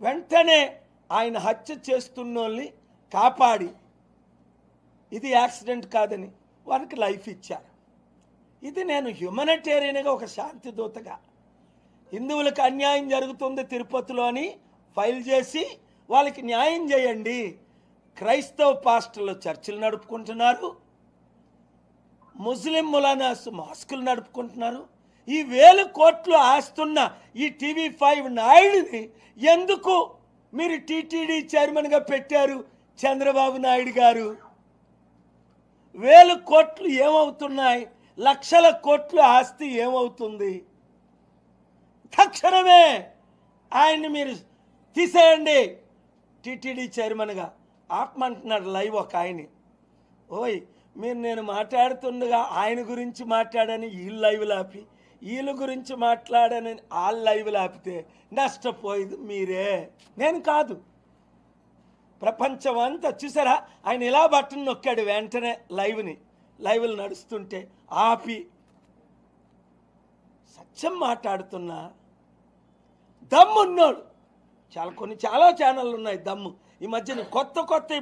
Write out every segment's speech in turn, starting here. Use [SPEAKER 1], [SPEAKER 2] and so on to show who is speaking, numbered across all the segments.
[SPEAKER 1] వెంటనే ఆయన హత్య చేస్తున్నోళ్ళని కాపాడి ఇది యాక్సిడెంట్ కాదని వారికి లైఫ్ ఇచ్చారు. ఇది నేను హ్యూమనిటేరియన్గా ఒక శాంతి దూతగా హిందువులకు అన్యాయం జరుగుతుంది తిరుపతిలో అని ఫైల్ చేసి వాళ్ళకి న్యాయం చేయండి. క్రైస్తవ పాస్టర్లు చర్చిలు నడుపుకుంటున్నారు, ముస్లిం ములానాస్ మాస్కులు నడుపుకుంటున్నారు. ఈ 1000 కోట్లు ఆస్తున్న ఈ TV5 నాయుడిని ఎందుకు మీరు టీటీడీ చైర్మన్గా పెట్టారు? చంద్రబాబు నాయుడు గారు 1000 కోట్లు ఏమవుతున్నాయి? లక్షల కోట్లు ఆస్తి ఏమవుతుంది? తక్షణమే ఆయన్ని మీరు తీసేయండి టీటీడీ చైర్మన్గా. ఆపమంటున్నాడు లైవ్ ఒక ఆయన్ని. ఓయ్ మీరు నేను మాట్లాడుతుండగా ఆయన గురించి మాట్లాడని వీళ్ళు లైవ్లు ఆపి, వీళ్ళ గురించి మాట్లాడని వాళ్ళ లైవ్లు ఆపితే నష్టపోయేది మీరే, నేను కాదు. ప్రపంచం అంతా చూసారా, ఆయన ఇలా బట్టను నొక్కాడు వెంటనే లైవ్లు నడుస్తుంటే ఆపి సత్యం మాట్లాడుతున్నా దమ్మున్నోడు. చాలా ఛానళ్ళు ఉన్నాయి దమ్ము. ఈ మధ్యన కొత్త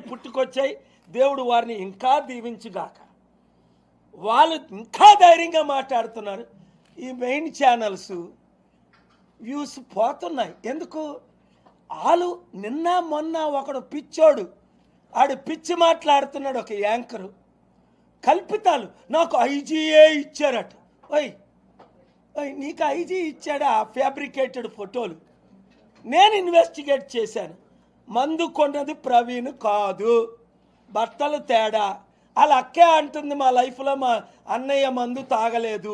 [SPEAKER 1] పుట్టుకొచ్చాయి. దేవుడు వారిని ఇంకా దీవించుగాక. వాళ్ళు ఇంకా ధైర్యంగా మాట్లాడుతున్నారు. ఈ మెయిన్ ఛానల్స్ వ్యూస్ పోతున్నాయి. ఎందుకు? వాళ్ళు నిన్న మొన్న ఒకడు పిచ్చోడు, ఆడు పిచ్చి మాట్లాడుతున్నాడు. ఒక యాంకరు కల్పితాలు, నాకు ఐజీఏ ఇచ్చారట. ఓయ్ నీకు ఐజీ ఇచ్చాడా? ఫ్యాబ్రికేటెడ్ ఫోటోలు. నేను ఇన్వెస్టిగేట్ చేశాను. మందు కొన్నది ప్రవీణ్ కాదు, బట్టలు తేడా. వాళ్ళ అక్కే అంటుంది మా లైఫ్లో మా అన్నయ్య మందు తాగలేదు,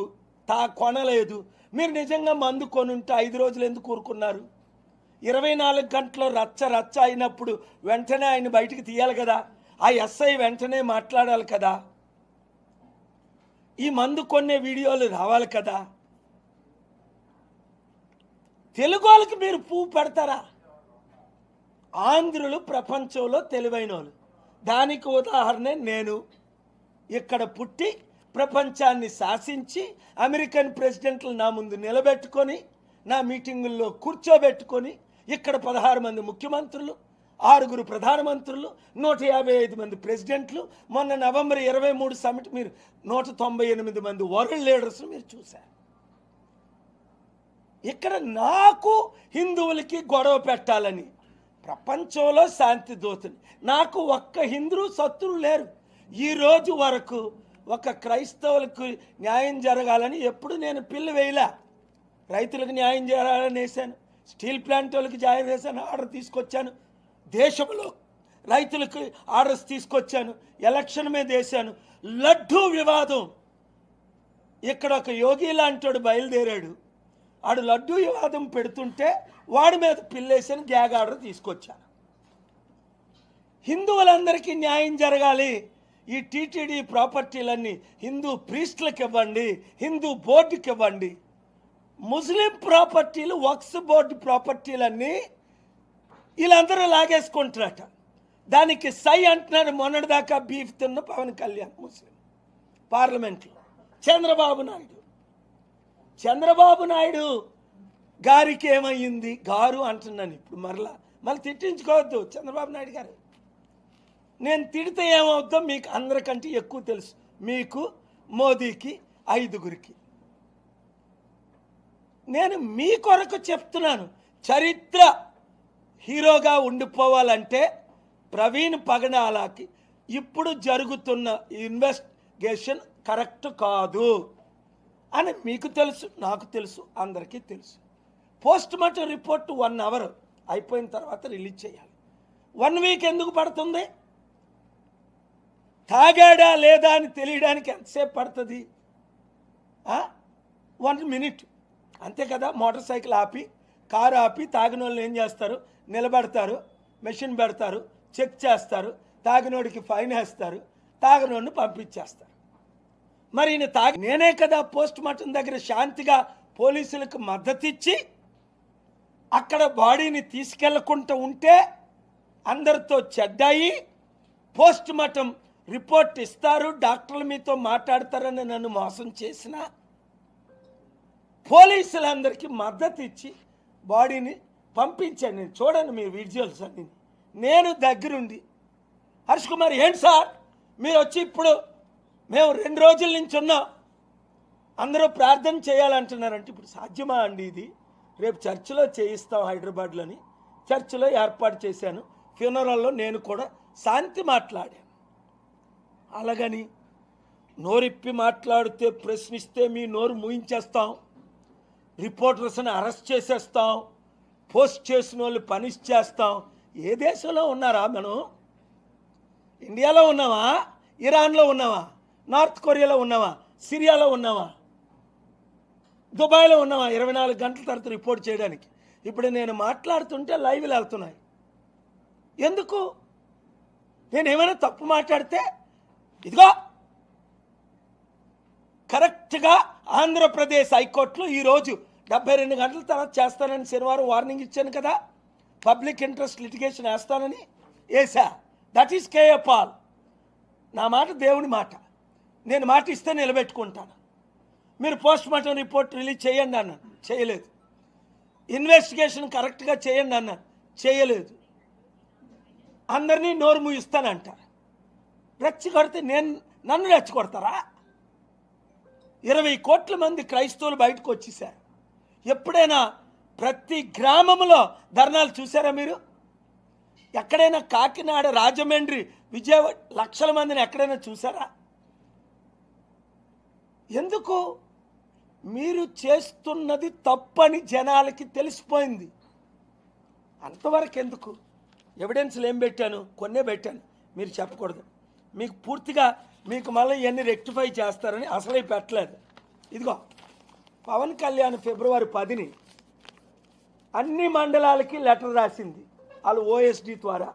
[SPEAKER 1] కొనలేదు. మీరు నిజంగా మందు కొనుంటే 5 రోజులు ఎందుకు ఊరుకున్నారు? 24 గంటలు రచ్చ అయినప్పుడు వెంటనే ఆయన బయటికి తీయాలి కదా. ఆ ఎస్ఐ వెంటనే మాట్లాడాలి కదా. ఈ మందు కొనే వీడియోలు రావాలి కదా. తెలుగు వాళ్ళకి మీరు పువ్వు పెడతారా? ఆంధ్రులు ప్రపంచంలో తెలివైన వాళ్ళు. దానికి ఉదాహరణ నేను. ఇక్కడ పుట్టి ప్రపంచాన్ని శాసించి అమెరికన్ ప్రెసిడెంట్లు నా ముందు నిలబెట్టుకొని నా మీటింగుల్లో కూర్చోబెట్టుకొని ఇక్కడ 16 మంది ముఖ్యమంత్రులు, 6 ప్రధానమంత్రులు, 155 మంది ప్రెసిడెంట్లు, మొన్న నవంబర్ 23 సమిట్ మీరు 198 మంది వరల్డ్ లీడర్స్ మీరు చూశారు. ఇక్కడ నాకు హిందువులకి గొడవ పెట్టాలని ప్రపంచంలో శాంతి దూతని. నాకు ఒక్క హిందూ శత్రువు లేరు. ఈ రోజు వరకు ఒక క్రైస్తవులకు న్యాయం జరగాలని ఎప్పుడు నేను పిల్లు వేయలే. రైతులకు న్యాయం జరగాలని వేశాను, స్టీల్ ప్లాంట్ వాళ్ళకి న్యాయం వేశాను, ఆర్డర్ తీసుకొచ్చాను. దేశంలో రైతులకు ఆర్డర్స్ తీసుకొచ్చాను, ఎలక్షన్ మీద వేశాను. లడ్డూ వివాదం, ఇక్కడ ఒక యోగి లాంటి బయలుదేరాడు, ఆడు లడ్డూ వివాదం పెడుతుంటే వాడి మీద పిల్లేసిన గ్యాగ్ ఆర్డర్ తీసుకొచ్చాను. హిందువులందరికీ న్యాయం జరగాలి. ఈ టీటీడీ ప్రాపర్టీలన్నీ హిందూ ప్రీస్టులకు ఇవ్వండి, హిందూ బోర్డుకి ఇవ్వండి. ముస్లిం ప్రాపర్టీలు, వక్స్ బోర్డు ప్రాపర్టీలన్నీ వీళ్ళందరూ లాగేసుకుంటారట. దానికి సై అంటున్నాడు మొన్నటిదాకా బీఫ్ తిన్న పవన్ కళ్యాణ్ ముస్లిం పార్లమెంట్లో. చంద్రబాబు నాయుడు గారికి ఏమయ్యింది? గారు అంటున్నాను ఇప్పుడు, మళ్ళీ తిట్టించుకోవద్దు చంద్రబాబు నాయుడు గారు. నేను తిడితే ఏమవుద్దో మీకు అందరికంటే ఎక్కువ తెలుసు. మీకు, మోదీకి, 5గురికి. నేను మీ కొరకు చెప్తున్నాను. చరిత్ర హీరోగా ఉండిపోవాలంటే ప్రవీణ్ పగడాలకి ఇప్పుడు జరుగుతున్న ఇన్వెస్టిగేషన్ కరెక్ట్ కాదు అని మీకు తెలుసు, నాకు తెలుసు, అందరికీ తెలుసు. పోస్ట్ మార్టం రిపోర్ట్ 1 అవర్ అయిపోయిన తర్వాత రిలీజ్ చేయాలి. 1 వీక్ ఎందుకు పడుతుంది? తాగాడా లేదా అని తెలియడానికి ఎంతసేపు పడుతుంది? 1 మినిట్ అంతే కదా. మోటార్ సైకిల్ ఆపి, కారు ఆపి, తాగిన వాళ్ళు ఏం చేస్తారు? నిలబెడతారు, మెషిన్ పెడతారు, చెక్ చేస్తారు, తాగినోడికి ఫైన్ వేస్తారు, తాగినోడిని పంపించేస్తారు. మరి నేనే కదా పోస్ట్ మార్టం దగ్గర శాంతిగా పోలీసులకు మద్దతు ఇచ్చి అక్కడ బాడీని తీసుకెళ్లకుండా ఉంటే అందరితో చెడ్డాయి. పోస్ట్ మార్టం రిపోర్ట్ ఇస్తారు, డాక్టర్లు మీతో మాట్లాడతారని నన్ను మోసం చేసిన పోలీసులందరికీ మద్దతు ఇచ్చి బాడీని పంపించాను నేను, చూడండి మీరు విజువల్స్ అన్ని. నేను దగ్గరుండి హర్ష్ కుమార్ ఏంటి సార్ మీరు వచ్చి ఇప్పుడు మేము 2 రోజుల నుంచి ఉన్నాం, అందరూ ప్రార్థన చేయాలంటున్నారంటే ఇప్పుడు సాధ్యమా అండి ఇది? రేపు చర్చిలో చేయిస్తాం, హైదరాబాద్లోని చర్చిలో ఏర్పాటు చేశాను. ఫ్యూనరల్లో నేను కూడా శాంతి మాట్లాడాను. అలాగని నోరిప్పి మాట్లాడితే, ప్రశ్నిస్తే మీ నోరు మూయించేస్తాం, రిపోర్టర్స్ని అరెస్ట్ చేసేస్తాం, పోస్ట్ చేసిన వాళ్ళు పనిష్ చేస్తాం. ఏ దేశంలో ఉన్నారా మనం? ఇండియాలో ఉన్నావా? ఇరాన్లో ఉన్నావా? నార్త్ కొరియాలో ఉన్నావా? సిరియాలో ఉన్నావా? దుబాయ్లో ఉన్నావా? 24 గంటల తర్వాత రిపోర్ట్ చేయడానికి. ఇప్పుడు నేను మాట్లాడుతుంటే లైవ్లు వెళ్తున్నాయి. ఎందుకు? నేను ఏమైనా తప్పు మాట్లాడితే ఇదిగో కరెక్ట్గా ఆంధ్రప్రదేశ్ హైకోర్టులో ఈరోజు 72 గంటల తర్వాత చేస్తానని శనివారం వార్నింగ్ ఇచ్చాను కదా, పబ్లిక్ ఇంట్రెస్ట్ లిటిగేషన్ వేస్తానని వేసా. That is KA Paul. నా మాట దేవుని మాట, నేను మాట ఇస్తే నిలబెట్టుకుంటాను. మీరు పోస్ట్ మార్టం రిపోర్ట్ రిలీజ్ చేయండి అన్నాను, చేయలేదు. ఇన్వెస్టిగేషన్ కరెక్ట్గా చేయండి అన్నాను, చేయలేదు. అందరినీ నోరు మూయిస్తానంటారు. రెచ్చగొడితే నన్ను రెచ్చగొడతారా? 20 కోట్ల మంది క్రైస్తవులు బయటకు వచ్చేసారు. ఎప్పుడైనా ప్రతి గ్రామంలో ధర్నాలు చూసారా మీరు? ఎక్కడైనా కాకినాడ, రాజమండ్రి, విజయవాడ లక్షల మందిని ఎక్కడైనా చూసారా? ఎందుకు? మీరు చేస్తున్నది తప్పని జనాలకి తెలిసిపోయింది. అంతవరకు ఎందుకు? ఎవిడెన్స్లు ఏం పెట్టాను? కొన్నే పెట్టాను, మీరు చెప్పకూడదు. మీకు పూర్తిగా మీకు మళ్ళీ ఇవన్నీ రెక్టిఫై చేస్తారని అసలే పెట్టలేదు. ఇదిగో పవన్ కళ్యాణ్ ఫిబ్రవరి 10ని అన్ని మండలాలకి లెటర్ రాసింది వాళ్ళు ఓఎస్డి ద్వారా.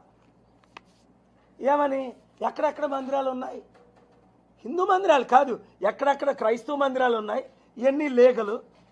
[SPEAKER 1] ఏమని? ఎక్కడెక్కడ మందిరాలు ఉన్నాయి, హిందూ మందిరాలు కాదు, ఎక్కడెక్కడ క్రైస్తవ మందిరాలు ఉన్నాయి, ఇవన్నీ లీగలు,